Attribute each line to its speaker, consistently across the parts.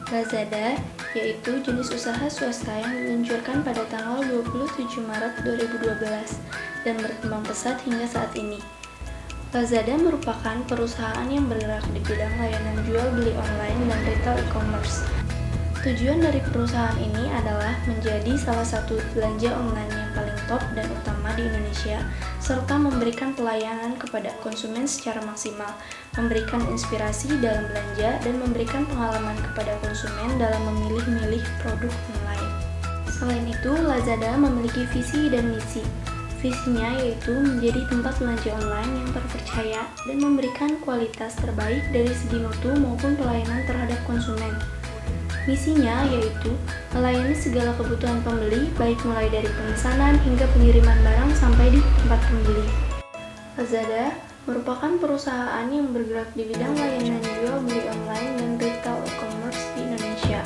Speaker 1: Lazada, yaitu jenis usaha swasta yang diluncurkan pada tanggal 27 Maret 2012 dan berkembang pesat hingga saat ini. Lazada merupakan perusahaan yang bergerak di bidang layanan jual beli online dan retail e-commerce. Tujuan dari perusahaan ini adalah menjadi salah satu belanja online yang paling top dan utama di Indonesia, serta memberikan pelayanan kepada konsumen secara maksimal, memberikan inspirasi dalam belanja, dan memberikan pengalaman kepada konsumen dalam memilih-milih produk online. Selain itu, Lazada memiliki visi dan misi. Visinya yaitu menjadi tempat belanja online yang terpercaya dan memberikan kualitas terbaik dari segi mutu maupun pelayanan terhadap konsumen. Misinya yaitu melayani segala kebutuhan pembeli, baik mulai dari pemesanan hingga pengiriman barang sampai di tempat pembeli. Lazada merupakan perusahaan yang bergerak di bidang layanan jual beli online dan retail e-commerce di Indonesia.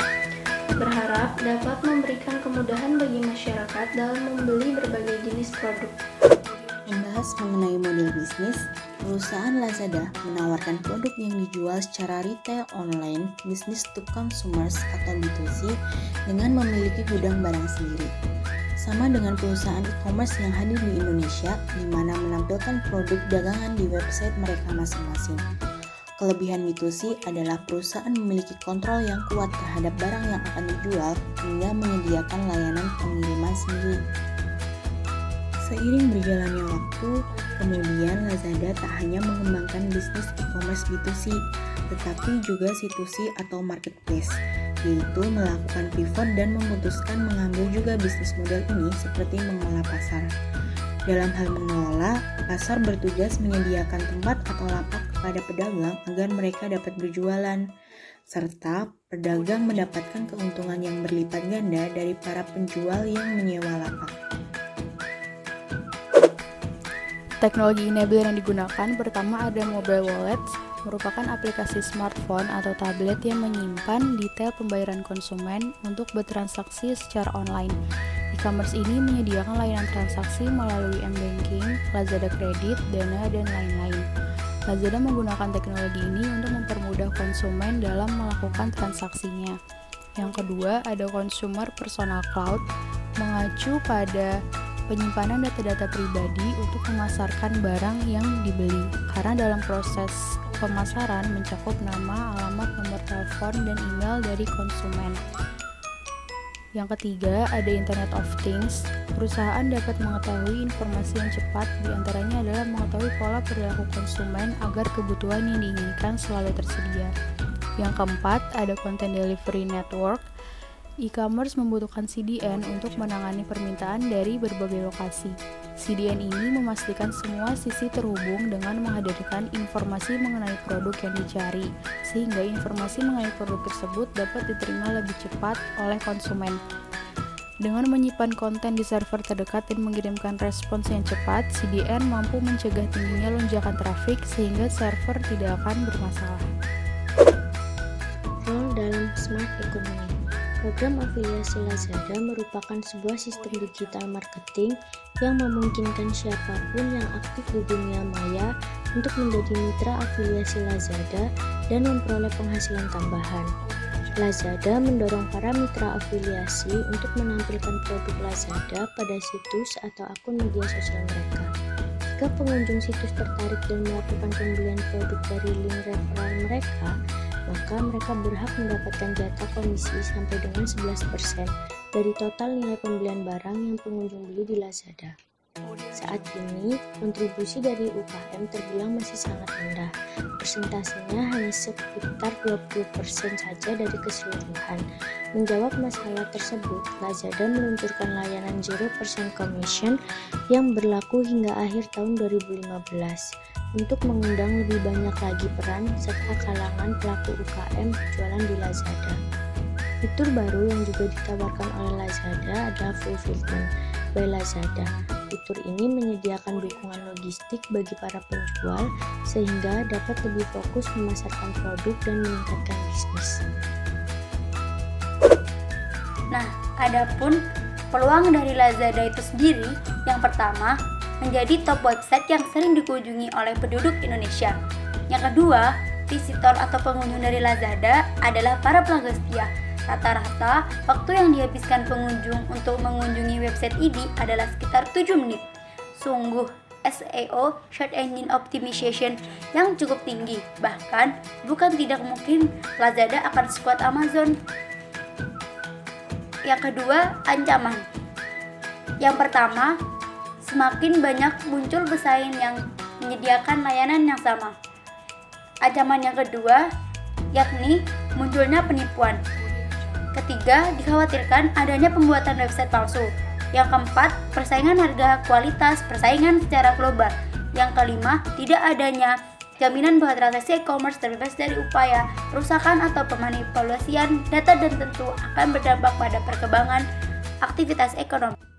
Speaker 1: Berharap dapat memberikan kemudahan bagi masyarakat dalam membeli berbagai jenis produk.
Speaker 2: Membahas mengenai model bisnis, perusahaan Lazada menawarkan produk yang dijual secara retail online, business to consumers atau B2C, dengan memiliki gudang barang sendiri. Sama dengan perusahaan e-commerce yang hadir di Indonesia, di mana menampilkan produk dagangan di website mereka masing-masing. Kelebihan B2C adalah perusahaan memiliki kontrol yang kuat terhadap barang yang akan dijual hingga menyediakan layanan pengiriman sendiri. Seiring berjalannya waktu, kemudian Lazada tak hanya mengembangkan bisnis e-commerce B2C, tetapi juga C2C atau marketplace, yaitu melakukan pivot dan memutuskan mengambil juga bisnis model ini seperti mengelola pasar. Dalam hal mengelola, pasar bertugas menyediakan tempat atau lapak kepada pedagang agar mereka dapat berjualan, serta pedagang mendapatkan keuntungan yang berlipat ganda dari para penjual yang menyewa lapak.
Speaker 3: Teknologi enabler yang digunakan pertama ada mobile wallet, merupakan aplikasi smartphone atau tablet yang menyimpan detail pembayaran konsumen untuk bertransaksi secara online. E-commerce ini menyediakan layanan transaksi melalui m-banking, Lazada Credit, Dana, dan lain-lain. Lazada menggunakan teknologi ini untuk mempermudah konsumen dalam melakukan transaksinya. Yang kedua ada consumer personal cloud, mengacu pada penyimpanan data-data pribadi untuk memasarkan barang yang dibeli, karena dalam proses pemasaran mencakup nama, alamat, nomor telepon, dan email dari konsumen. Yang ketiga ada Internet of Things. Perusahaan dapat mengetahui informasi yang cepat, diantaranya adalah mengetahui pola perilaku konsumen agar kebutuhan yang diinginkan selalu tersedia. Yang keempat ada Content Delivery Network. E-commerce membutuhkan CDN untuk menangani permintaan dari berbagai lokasi. CDN ini memastikan semua sisi terhubung dengan menghadirkan informasi mengenai produk yang dicari, sehingga informasi mengenai produk tersebut dapat diterima lebih cepat oleh konsumen. Dengan menyimpan konten di server terdekat dan mengirimkan respons yang cepat, CDN mampu mencegah tingginya lonjakan trafik sehingga server tidak akan bermasalah.
Speaker 4: Role dalam smart economy. Program afiliasi Lazada merupakan sebuah sistem digital marketing yang memungkinkan siapapun yang aktif di dunia maya untuk menjadi mitra afiliasi Lazada dan memperoleh penghasilan tambahan. Lazada mendorong para mitra afiliasi untuk menampilkan produk Lazada pada situs atau akun media sosial mereka. Jika pengunjung situs tertarik dan melakukan pembelian produk dari link referral mereka, maka mereka berhak mendapatkan jatah komisi sampai dengan 11% dari total nilai pembelian barang yang pengunjung beli di Lazada. Saat ini, kontribusi dari UKM terbilang masih sangat rendah. Persentasenya hanya sekitar 20% saja dari keseluruhan. Menjawab masalah tersebut, Lazada meluncurkan layanan 0% commission yang berlaku hingga akhir tahun 2015 untuk mengundang lebih banyak lagi peran serta kalangan pelaku UKM jualan di Lazada. Fitur baru yang juga ditawarkan oleh Lazada adalah Fulfillment by Lazada. Fitur ini menyediakan dukungan logistik bagi para penjual sehingga dapat lebih fokus memasarkan produk dan meningkatkan bisnis.
Speaker 5: Nah, adapun peluang dari Lazada itu sendiri, yang pertama, menjadi top website yang sering dikunjungi oleh penduduk Indonesia. Yang kedua, visitor atau pengunjung dari Lazada adalah para pelanggan setia. Rata-rata waktu yang dihabiskan pengunjung untuk mengunjungi website ini adalah sekitar 7 menit. Sungguh SEO (Search Engine Optimization) yang cukup tinggi. Bahkan bukan tidak mungkin Lazada akan sekuat Amazon. Yang kedua, ancaman. Yang pertama, semakin banyak muncul pesaing yang menyediakan layanan yang sama. Ancaman yang kedua, yakni munculnya penipuan. Ketiga, dikhawatirkan adanya pembuatan website palsu. Yang keempat, persaingan harga kualitas, persaingan secara global. Yang kelima, tidak adanya jaminan bahwa transaksi e-commerce terbebas dari upaya perusakan atau pemanipulasian data dan tentu akan berdampak pada perkembangan aktivitas ekonomi.